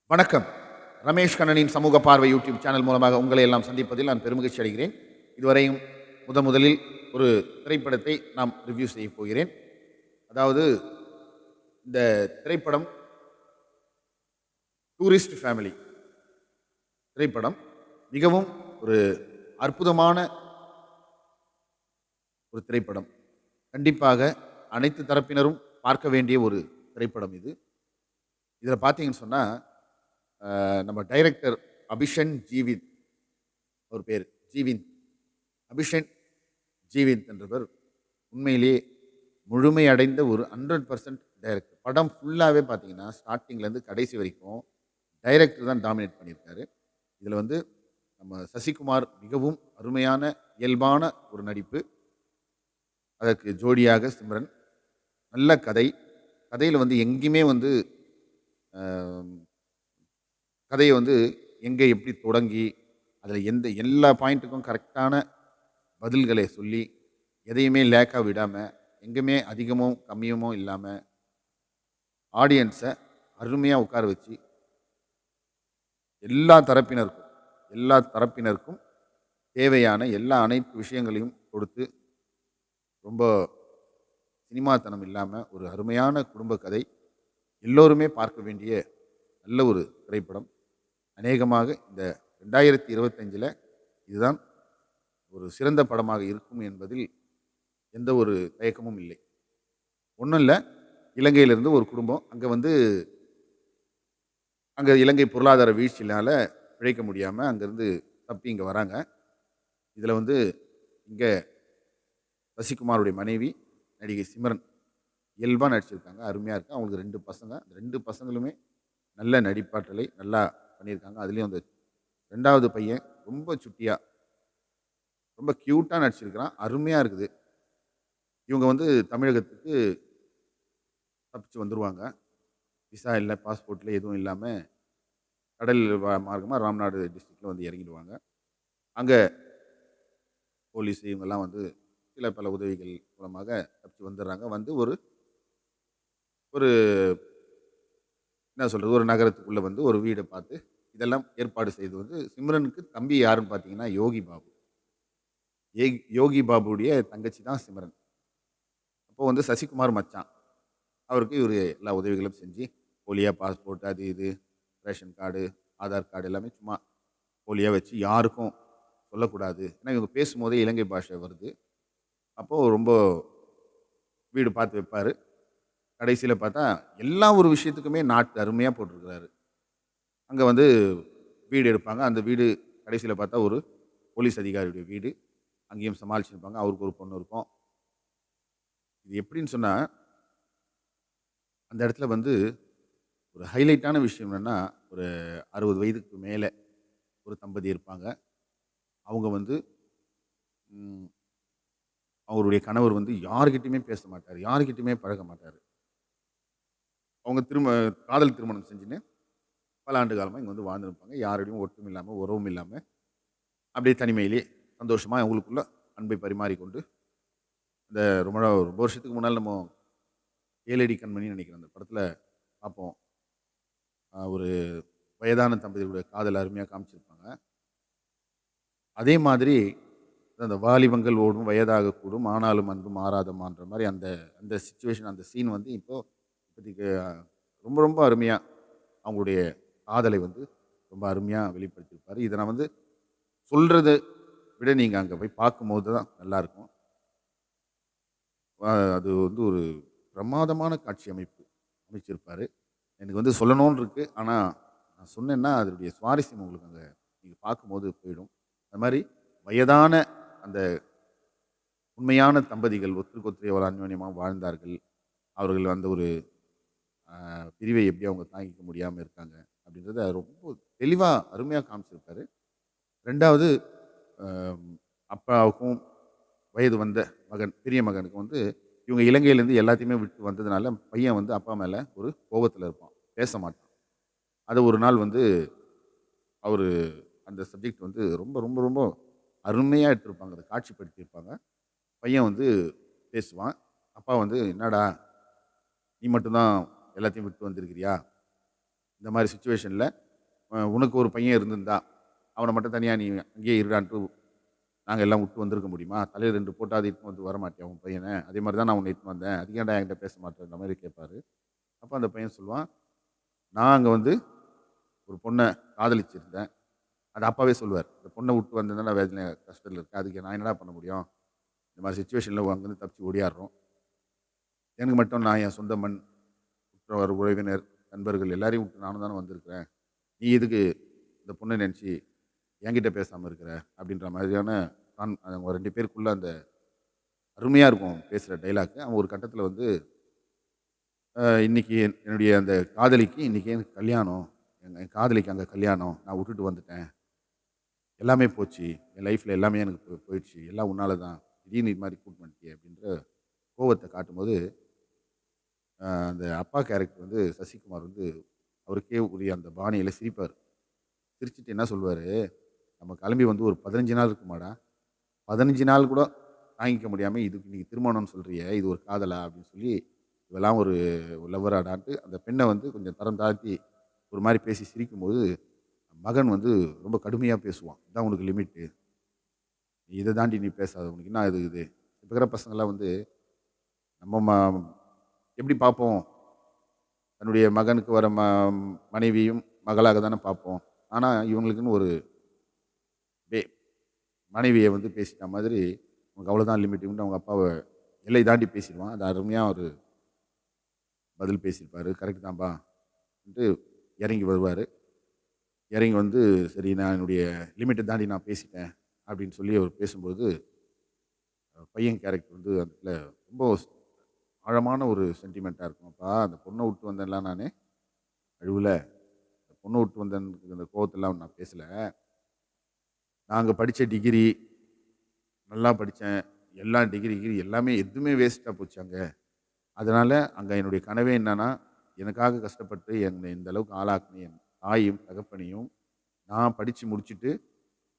வணக்கம். ரமேஷ் கண்ணனின் சமூக பார்வை யூடியூப் சேனல் மூலமாக உங்களை எல்லாம் சந்திப்பதில் நான் பெருமகிழ்ச்சி அடைகிறேன். இதுவரையும் முதலில் ஒரு திரைப்படத்தை நாம் ரிவ்யூ செய்யப் போகிறேன். அதாவது இந்த திரைப்படம் டூரிஸ்ட் ஃபேமிலி திரைப்படம். மிகவும் ஒரு அற்புதமான ஒரு திரைப்படம். கண்டிப்பாக அனைத்து தரப்பினரும் பார்க்க வேண்டிய ஒரு திரைப்படம் இது. இதில பார்த்தீங்கன்னு சொன்னா, நம்ம டைரக்டர் அபிஷன் ஜீவித் அவர் பேரு. ஜீவிந்த். அபிஷன் ஜீவிந்த் என்றவர் உண்மையிலேயே முழுமையடைந்த ஒரு 100% டைரக்டர். படம் ஃபுல்லாவே பார்த்தீங்கன்னா, ஸ்டார்ட்டிங்லேருந்து கடைசி வரைக்கும் டைரக்டர் தான் டாமினேட் பண்ணியிருக்காரு. இதில வந்து நம்ம சசிகுமார் மிகவும் அருமையான, இயல்பான ஒரு நடிப்பு. அதற்கு ஜோடியாக சிம்ரன். நல்ல கதை. கதையில வந்து எங்கேயுமே வந்து அ கதைய வந்து எங்க எப்படி தொடங்கி, அதில எல்லா பாயிண்ட்டுக்கும் கரெக்ட்டான பதில்களை சொல்லி, எதையுமே லேக்கா விடாம, எங்குமே அதிகமோ, கம்மியுமோ இல்லாம, ஆடியன்ஸ அருமையா உட்கார வச்சு, எல்லா தரப்பினருக்கும் எல்லா தரப்பினருக்கும் தேவையான அனைத்து விஷயங்களையும் கொடுத்து, ரொம்ப சினிமாத்தனம் இல்லாம, ஒரு அருமையான குடும்ப கதை. எல்லோருமே பார்க்க வேண்டிய நல்ல ஒரு திரைப்படம். அநேகமாக இந்த 2025ல இதுதான் ஒரு சிறந்த படமாக இருக்கும் என்பதில் எந்த ஒரு தயக்கமும் இல்லை. ஒண்ணும் இல்ல. இலங்கையிலிருந்து ஒரு குடும்பம். அங்க இலங்கை பொருளாதார வீழ்ச்சியினால பிழைக்க முடியாம அங்கருந்து தப்பி இங்க வராங்க. இதுல வந்து இங்க சசிகுமாருடைய மனைவி நடிகை சிம்ரன் இயல்பா நடிச்சிருக்காங்க. அருமையா இருக்கு. அவங்களுக்கு 2 பசங்க. அந்த 2 பசங்களுமே நல்ல நடிப்பாற்றலை நல்லா பண்ணியிருக்காங்க. அதுலயும் அந்த 2வது பையன் ரொம்ப சுட்டியா, ரொம்ப கியூட்டா நடிச்சிருக்கிறான். அருமையா இருக்குது. இவங்க வந்து தமிழகத்துக்கு தப்பிச்சு வந்துருவாங்க. விசா இல்ல, பாஸ்போர்ட் இல்ல, எதுவும் இல்லாம கடல் மார்க்கமா ராம்நாடு டிஸ்ட்ரிக்ட்ல வந்து இறங்கிடுவாங்க. அங்க போலீஸ் இவங்கலாம் வந்து சில பல உதவிகள் மூலமாக தப்பிச்சு வந்துடுறாங்க. வந்து ஒரு ஒரு என்ன சொல்றது? ஒரு நகரத்துக்குள்ள வந்து ஒரு வீட பார்த்து, இதெல்லாம் ஏற்பாடு செய்து வந்து சிம்ரனுக்கு தம்பி யாருன்னு பார்த்தீங்கன்னா, யோகி பாபு. யோகி பாபுவுடைய தங்கச்சி தான் சிம்ரன். அப்போ வந்து சசிகுமார் மச்சான். அவருக்கு இவரு எல்லா உதவிகளும் செஞ்சு, போலியா பாஸ்போர்ட் அது இது, ரேஷன் கார்டு, ஆதார் கார்டு எல்லாமே சும்மா போலியா வச்சு யாருக்கும் சொல்லக்கூடாது. ஏன்னா இவங்க பேசும்போதே இலங்கை பாஷை வருது. அப்போ ரொம்ப வீடு பார்த்து வைப்பாரு. கடைசியில பார்த்தா, எல்லா ஒரு விஷயத்துக்குமே நாட்டு அருமையா போட்டிருக்கிறாரு. அங்க வந்து வீடு எடுப்பாங்க. அந்த வீடு கடைசியில பார்த்தா ஒரு போலீஸ் அதிகாரியுடைய வீடு. அங்கேயும் சமாளிச்சிருப்பாங்க. அவருக்கு ஒரு பொண்ணு இருக்கும். இது எப்படின்னு சொன்னா, அந்த இடத்துல வந்து ஒரு ஹைலைட்டான விஷயம் என்னன்னா, ஒரு 60 வயதுக்கு மேல ஒரு தம்பதி இருப்பாங்க. அவங்க வந்து ம் அவருடைய கணவர் வந்து யார்கிட்டயுமே பேச மாட்டாரு. யார்கிட்டயுமே பழக மாட்டாரு. அவங்க காதல் திருமணம் செஞ்சுன்னு பல ஆண்டு காலமா இங்க வந்து வாழ்ந்துருப்பாங்க. யாரோடையும் ஒட்டும் இல்லாம, உறவும் இல்லாம, அப்படியே தனிமையிலே சந்தோஷமா அவங்களுக்குள்ள அன்பை பரிமாறிக்கொண்டு, இந்த ரொம்ப வருஷத்துக்கு முன்னால நம்ம "ஏழடி கண்மணின்னு" நெனைக்கிறேன். அந்த படத்துல பார்ப்போம். ஒரு வயதான தம்பதிகளுடைய காதல் அருமையா காமிச்சிருப்பாங்க. அதே மாதிரி அந்த "வாலிபங்கள் ஓடும் வயதாகக்கூடும் ஆனாலும் அன்பு மாறாதம்மான்ற" மாரி அந்த அந்த சிச்சுவேஷன் அந்த சீன் வந்து இப்போதைக்கு ரொம்ப ரொம்ப அருமையா அவங்களுடைய காதலை வந்து ரொம்ப அருமையா வெளிப்படுத்தியிருப்பாரு. இத நான் வந்து சொல்றத விட நீங்க அங்க போய் பார்க்கும்போது தான் நல்லாருக்கும். அது வந்து ஒரு பிரமாதமான காட்சி அமைப்பு அமைச்சிருப்பாரு. எனக்கு வந்து சொல்லணும்னு இருக்கு. ஆனா, நான் சொன்னேன்னா, அதனுடைய சுவாரஸ்யம் உங்களுக்கு அங்க நீங்க பார்க்கும்போது போயிடும். அது மாரி வயதான அந்த உண்மையான தம்பதிகள் ஒருத்தருக்கு ஒருத்தர் எவ்வளோ அந்யோன்யமா வாழ்ந்தார்கள். அவர்கள் அந்த ஒரு பிரிவை எப்படி அவங்க தாங்கிக்க முடியாம இருக்காங்க. அப்படின்றத ரொம்ப தெளிவா, அருமையா காமிச்சிருப்பாரு. 2வது அ அப்பாவுக்கும் வயது வந்த மகன், பெரிய மகனுக்கு வந்து இவங்க இலங்கையிலேருந்து எல்லாத்தையுமே விட்டு வந்ததுனால, பையன் வந்து அப்பா மேல ஒரு கோவத்தில இருப்பான். பேச மாட்டான். அத ஒரு நாள் வந்து அவரு அந்த சப்ஜெக்ட் வந்து ரொம்ப ரொம்ப ரொம்ப அருமையா எடுத்திருப்பாங்க. அத காட்சிப்படுத்தியிருப்பாங்க. பையன் வந்து பேசுவான். அப்பா வந்து, "என்னடா! நீ மட்டும் தான் எல்லாத்தையும் விட்டு வந்திருக்கிறியா? இந்த மாதிரி சுச்சுவேஷனில் உனக்கு ஒரு பையன் இருந்திருந்தா அவனை மட்டும் தனியாக நீ அங்கேயே இருடான்ட்டு நாங்கள் எல்லாம் விட்டு வந்திருக்க முடியுமா? தலையில 2 போட்டாவது இட்டுன்னு வந்து வரமாட்டியா உன் பையன? அதே மாரி தான் நான் உன்ன இட்டுன்னு வந்தேன். அதுக்கு ஏன்டா என்கிட்ட பேச மாட்றன்ற மாரி கேட்பாரு. அப்ப அந்த பையன் சொல்லுவான், "நான் அங்க வந்து ஒரு பொண்ண காதலிச்சிருந்தேன்." அது அப்பாவே சொல்லுவாரு. "இந்த பொண்ண விட்டு வந்தேன் நான் வேதனை கஷ்டத்துல இருக்கேன். அதுக்கு நான் என்னடா பண்ண முடியும்? இந்த மாரி சிச்சுவேஷன்ல அங்கருந்து தப்பிச்சு ஓடியார்றோம். எனக்கு மட்டும் நான் என் சொந்த மண், உற்றவர், உறவினர், நண்பர்கள் எல்லாரையும் விட்டு நானும் தானே வந்திருக்கிறேன். நீ எதுக்கு இந்த பொண்ண நெனச்சு என்கிட்ட பேசாம இருக்கிற?" அப்படின்ற மாதிரியான அவங்க 2 பேருக்குள்ள அந்த அருமையா இருக்கும் பேசுற டயலாக். அவன் ஒரு கட்டத்தில வந்து இன்னைக்கு என்னுடைய அந்த காதலிக்கு இன்னைக்கு எனக்கு கல்யாணம். என் காதலிக்கு அங்க கல்யாணம். நான் விட்டுட்டு வந்துட்டேன். எல்லாமே போச்சு. என் லைஃப்ல எல்லாமே எனக்கு போயிடுச்சு. எல்லாம் உன்னால தான். திடீர்னு இது மாரி கூட்டிட்டு வந்துட்டியே அப்படின்ற கோவத்த காட்டும்போது, அந்த அப்பா கேரக்டர் வந்து சசிகுமார் வந்து அவருக்கே உரிய அந்த பாணியில சிரிப்பாரு. சிரிச்சுட்டு என்ன சொல்லுவாரு, "நம்ம கிளம்பி வந்து ஒரு 15 நாள் இருக்குமாடா? 15 நாள் கூட தாங்கிக்க முடியாம இதுக்கு நீ திருமணம்னு சொல்றியே, இது ஒரு காதலா?" அப்படின்னு சொல்லி, "இவலாம் ஒரு லவ்வராடான்ட்டு" அந்த பெண்ண வந்து கொஞ்சம் தரம் தாழ்த்தி ஒரு மாரி பேசி சிரிக்கும்போது, மகன் வந்து ரொம்ப கடுமையா பேசுவான். "இதான் உனக்கு லிமிட்டு. இத தாண்டி நீ பேசாத. உனக்கு என்ன இது?" இப்ப இருக்கிற பசங்கலாம் வந்து நம்ம எப்படி பார்ப்போம்? தன்னுடைய மகனுக்கு வர மனைவியும் மகளாக தானே பார்ப்போம். ஆனா, இவங்களுக்குன்னு ஒரு வே மனைவிய வந்து பேசிட்ட மாதிரி, "உனக்கு அவ்வளோதான் லிமிட்டுன்ட்டு" அவங்க அப்பாவ எல்லை தாண்டி பேசிருவான். அது அருமையா ஒரு பதில் பேசியிருப்பாரு. "கரெக்ட் தான்பா"ன்ட்டு இறங்கி வருவாரு. இறங்கி வந்து, "சரி நான் என்னுடைய லிமிட்ட தாண்டி நான் பேசிட்டேன்" அப்படின்னு சொல்லி அவர் பேசும்போது, பையன் கேரக்டர் வந்து அந்த இடத்துல ரொம்ப ஆழமான ஒரு சென்டிமென்ட்டா இருக்கும். "அப்பா அந்த பொண்ண விட்டு வந்தேன்லாம் நானு அழுவல. அந்த பொண்ண விட்டு வந்தேன்னு அந்த கோவத்தலாம் நான் பேசல. நான் அங்க படிச்ச டிகிரி, நல்லா படிச்சேன். எல்லா டிகிரி கிகிரி எல்லாமே எதுவுமே வேஸ்ட்டா போச்சு அங்க. அதனால அங்க என்னுடைய கனவே என்னன்னா, எனக்காக கஷ்டப்பட்டு என்னை இந்த அளவுக்கு ஆளாக்குன என் தாயும், தகப்பனையும் நான் படிச்சு முடிச்சுட்டு,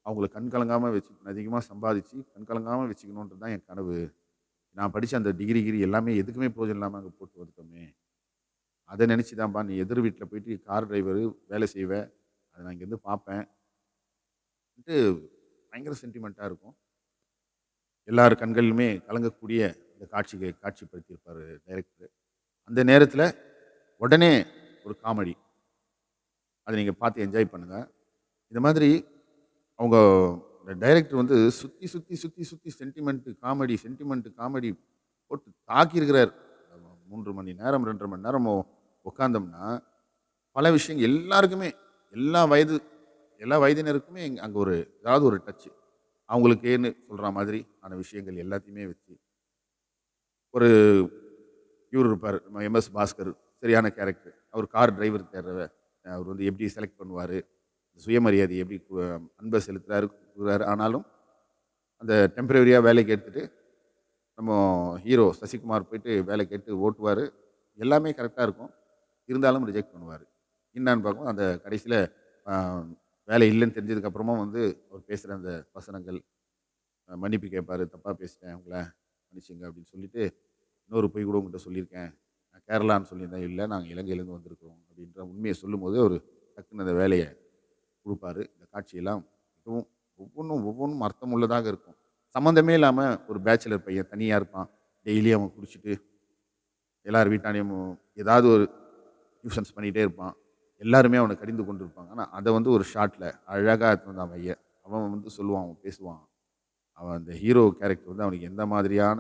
அவங்கள கண் கலங்காம அதிகமா சம்பாதிச்சு, கண் கலங்காம வச்சுக்கணுன்றது தான் என் கனவு. நான் படிச்ச அந்த டிகிரி கிகிரி எல்லாமே எதுக்குமே பிரயோஜனம் இல்லாம அங்க போட்டு வந்துட்டோமே! அத நெனச்சு தான்பா நீ எதிர் வீட்ல போயிட்டு கார் டிரைவரு வேலை செய்வ. அத நான் இங்கேருந்து பார்ப்பேன்." ன்ட்டு பயங்கர சென்டிமென்ட்டா இருக்கும். எல்லார் கண்களிலுமே கலங்கக்கூடிய அந்த காட்சிப்படுத்தியிருப்பாரு டைரக்டர். அந்த நேரத்தில உடனே ஒரு காமெடி. அத நீங்க பார்த்து என்ஜாய் பண்ணுங்க. இந்த மாதிரி அவங்க டைரக்டர் வந்து சுத்தி, சுத்தி, சுத்தி, சுத்தி சென்டிமென்ட் காமெடி போட்டு தாக்கியிருக்கிறாரு. 3 மணி நேரம், 2 1/2 மணி நேரம் உட்கார்ந்தோம்னா, பல விஷயங்கள் எல்லாருக்குமே, எல்லா வயது எல்லா வயதினருக்குமே அங்க ஒரு ஏதாவது ஒரு டச். அவங்களுக்கேன்னு சொல்ற மாதிரி ஆன விஷயங்கள் எல்லாத்தையுமே வச்சு, ஒரு இவரு இருப்பாரு. நம்ம எம்.எஸ். பாஸ்கர் சரியான கேரக்டர். அவர் கார் டிரைவர் தேர்றவ அவர் வந்து எப்படி செலக்ட் பண்ணுவாரு? சுயமரியாதை எப்படி அன்ப செலுத்துறாரு, குடுக்குறாரு. ஆனாலும் அந்த டெம்பரரியா வேலைக்கு எடுத்துட்டு, நம்ம ஹீரோ சசிகுமார் போயிட்டு வேலை கேட்டு ஓட்டுவாரு. எல்லாமே கரெக்ட்டா இருக்கும். இருந்தாலும் ரிஜெக்ட் பண்ணுவாரு. என்னான்னு பார்க்கும்போது, அந்த கடைசியில அ வேலை இல்லன்னு தெரிஞ்சதுக்கு அப்புறமும் வந்து அவர் பேசுற அந்த வசனங்கள், மன்னிப்பு கேட்பாரு. "தப்பா பேசிட்டேன் உங்கள, மன்னிச்சுங்க" அப்படின்னு சொல்லிட்டு, இன்னொரு பொய் கூட உங்ககிட்ட சொல்லியிருக்கேன். நான் கேரளான்னு சொல்லியிருந்தேன். இல்ல நாங்க இலங்கையிலேருந்து வந்திருக்கிறோம் அப்படின்ற உண்மைய சொல்லும்போது, அவரு டக்குனு அந்த வேலைய குடுப்பாரு. இந்த காட்சியெல்லாம் மிகவும் ஒவ்வொன்னும் அர்த்தமுள்ளதாக இருக்கும். சம்மந்தமே இல்லாம ஒரு பேச்சுலர் பையன் தனியா இருப்பான். டெய்லி அவன் குடிச்சிட்டு எல்லார் வீட்டாண்டயும் ஏதாவது ஒரு நியூசன்ஸ் பண்ணிட்டே இருப்பான். எல்லாருமே அவன கடிந்து கொண்டிருப்பாங்க. ஆனா, அத வந்து ஒரு ஷாட்ல அழகா எடுத்துட்டு வந்தான் பையன். அவன் வந்து சொல்லுவான், அவன் பேசுவான். அவன் அந்த ஹீரோ கேரக்டர் வந்து அவனுக்கு எந்த மாதிரியான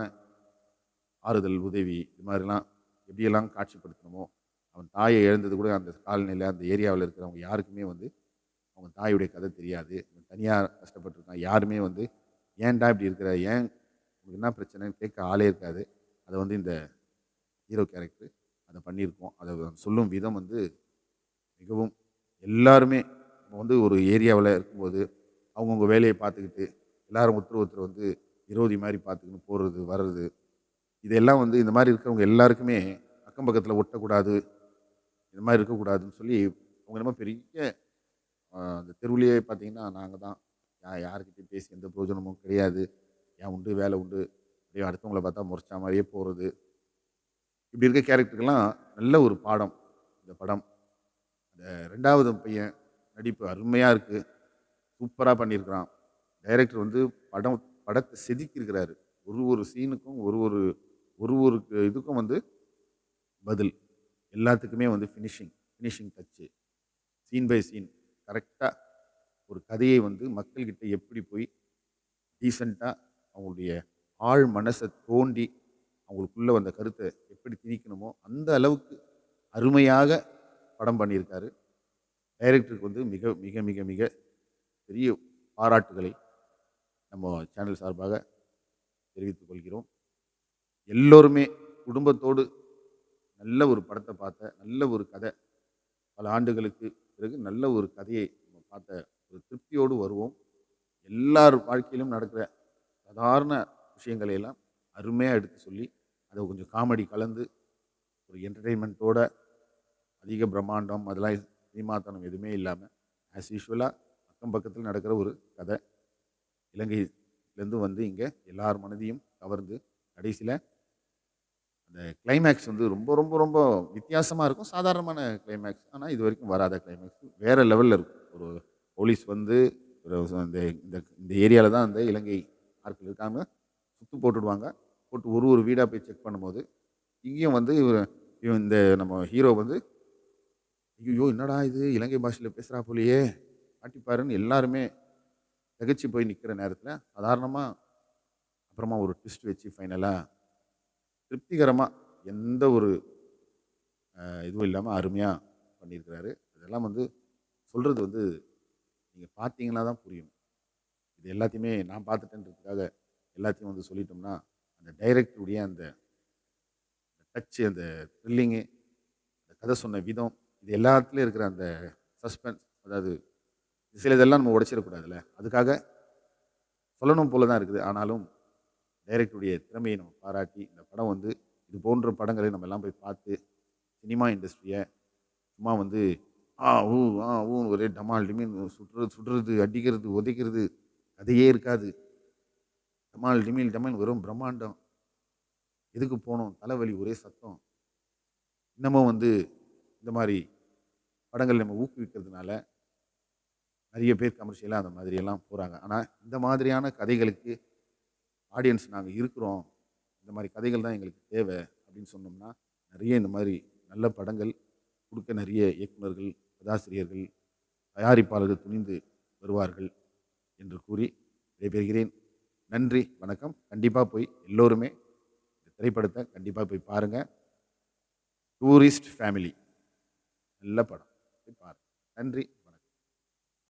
ஆறுதல், உதவி இது மாரிலாம் எப்படியெல்லாம் காட்சிப்படுத்தணுமோ, அவன் தாய இழந்தது கூட அந்த காலனில, அந்த ஏரியாவுல இருக்கிறவங்க யாருக்குமே வந்து அவங்க தாயுடைய கதை தெரியாது. இவன் தனியா கஷ்டப்பட்டுருக்கான். யாருமே வந்து, "ஏன்டா இப்படி இருக்கிற? ஏன் உனக்கு என்ன பிரச்சனைன்னு?" கேட்க ஆளே இருக்காது. அத வந்து இந்த ஹீரோ கேரக்டர் அத பண்ணியிருக்கும். அத சொல்லும் விதம் வந்து மிகவும் எல்லாருமே நம்ம வந்து ஒரு ஏரியாவுல இருக்கும்போது, அவங்கவங்க வேலைய பார்த்துக்கிட்டு, எல்லாரும் ஒருத்தர் வந்து விரோதி மாரி பார்த்துக்கின்னு போறது, வர்றது. இதெல்லாம் வந்து இந்த மாரி இருக்கிறவங்க எல்லாருக்குமே அக்கம் பக்கத்தில ஒட்டக்கூடாது. இந்த மாரி இருக்கக்கூடாதுன்னு சொல்லி, அவங்க என்னமோ பெரிய அந்த தெருவுலயே பார்த்தீங்கன்னா, நாங்க தான். யார்கிட்டயும் பேசி எந்த பிரயோஜனமும் கிடையாது. என் உண்டு, வேலை உண்டு. அப்படியே அடுத்தவங்கள பார்த்தா முறைச்சா மாரியே போறது. இப்படி இருக்க கேரக்டருக்கெல்லாம் நல்ல ஒரு பாடம் இந்த படம். 2வது பையன் நடிப்பு அருமையா இருக்கு. சூப்பரா பண்ணியிருக்கிறான். டைரக்டர் வந்து படத்த செதுக்கியிருக்கிறாரு. ஒரு ஒரு சீனுக்கும் ஒரு ஒரு ஒரு ஒரு இதுக்கும் வந்து பதில். எல்லாத்துக்குமே வந்து finishing touch. Scene by scene கரெக்ட்டா ஒரு கதையை வந்து மக்கள்கிட்ட எப்படி போய் டீசென்ட்டா அவங்களுடைய ஆழ் மனச தோண்டி, அவங்களுக்குள்ள வந்த கருத்த எப்படி திணிக்கணுமோ, அந்த அளவுக்கு அருமையாக படம் பண்ணியிருக்காரு. டைரக்டருக்கு வந்து மிக மிக மிக மிக பெரிய பாராட்டுகளை நம்ம சேனல் சார்பாக தெரிவித்துக் கொள்கிறோம். எல்லோருமே குடும்பத்தோடு நல்ல ஒரு படத்த பார்த்த, நல்ல ஒரு கதை. பல ஆண்டுகளுக்கு பிறகு நல்ல ஒரு கதையை நம்ம பார்த்த ஒரு திருப்தியோடு வருவோம். எல்லார் வாழ்க்கையிலும் நடக்கிற சாதாரண விஷயங்களை எல்லாம் அருமையா எடுத்து சொல்லி, அத கொஞ்சம் காமெடி கலந்து, ஒரு என்டர்டெயின்மென்ட்டோட அதிக பிரம்மாண்டம் அதெல்லாம் சினிமாத்தனம் எதுவுமே இல்லாம, ஆஸ் யூசுவலா அக்கம் பக்கத்தில நடக்கிற ஒரு கதை. இலங்கையிலேருந்து வந்து இங்க எல்லார் மனதையும் கவர்ந்து, கடைசில அந்த கிளைமேக்ஸ் வந்து ரொம்ப ரொம்ப ரொம்ப வித்தியாசமா இருக்கும். சாதாரணமான கிளைமேக்ஸ். ஆனா, இதுவரைக்கும் வராத கிளைமேக்ஸ். வேற லெவல்ல இருக்கும். ஒரு போலீஸ் வந்து ஒரு இந்த இந்த இந்த ஏரியால தான் அந்த இலங்கை ஆட்கள் இருக்காங்க. சுத்து போட்டுடுவாங்க. போட்டு ஒரு ஒரு வீடா போய் செக் பண்ணும்போது, இங்கேயும் வந்து இவன் இந்த நம்ம ஹீரோ வந்து, "ஐய்யய்யோ! என்னடா இது இலங்கை பாஷையில பேசுறா போலயே! காட்டி பாருன்னு" எல்லாருமே திகைச்சு போய் நிக்கிற நேரத்தில, சாதாரணமா அப்புறமா ஒரு ட்விஸ்ட் வச்சு ஃபைனலா திருப்திகரமா எந்த ஒரு இதுவும் இல்லாம அருமையா பண்ணியிருக்கிறாரு. இதெல்லாம் வந்து சொல்றது வந்து நீங்க பார்த்தீங்கன்னா தான் புரியும். இது எல்லாத்தையுமே நான் பார்த்துட்டேன்றதுக்காக எல்லாத்தையும் வந்து சொல்லிட்டோம்னா, அந்த டைரக்டருடைய அந்த டச்சு, அந்த த்ரில்லிங்கு, அந்த கதை சொன்ன விதம், இது எல்லாத்துலயும் இருக்கிற அந்த சஸ்பென்ஸ், அதாவது சிலதெல்லாம் நம்ம உடைச்சிடக்கூடாதுல்ல. அதுக்காக சொல்லணும் போல தான் இருக்குது. ஆனாலும் டைரக்டருடைய திறமையை நம்ம பாராட்டி, இந்த படம் வந்து இது போன்ற படங்களை நம்ம எல்லாம் போய் பார்த்து, சினிமா இண்டஸ்ட்ரிய சும்மா வந்து ஆ, ஊ, ஆ, ஊன்னு ஒரே டமால் டிமில்னு சுடுறது, சுடுறது, அடிக்கிறது, உதைக்கிறது, கதையே இருக்காது. டமால் டிமில் டமால் வெறும் பிரம்மாண்டம். எதுக்கு போனோம்? தலைவலி, ஒரே சத்தம். இன்னமும் வந்து இந்த மாரி படங்கள் நம்ம ஊக்குவிக்கிறதுனால, நெறைய பேர் கமர்ஷியலா அந்த மாதிரியெல்லாம் போறாங்க. ஆனா, இந்த மாதிரியான கதைகளுக்கு ஆடியன்ஸ் நாங்க இருக்கிறோம். இந்த மாரி கதைகள் தான் எங்களுக்கு தேவ அப்படின்னு சொன்னோம்னா, நெறைய இந்த மாரி நல்ல படங்கள் குடுக்க நெறைய இயக்குனர்கள், கதாசிரியர்கள், தயாரிப்பாளர்கள் துணிந்து வருவார்கள் என்று கூறி விடைபெறுகிறேன். நன்றி, வணக்கம். கண்டிப்பா போய் எல்லோருமே இந்த திரைப்படத்த கண்டிப்பா போய் பாருங்க. டூரிஸ்ட் ஃபேமிலி நல்ல படம். போய் பாருங்க. நன்றி.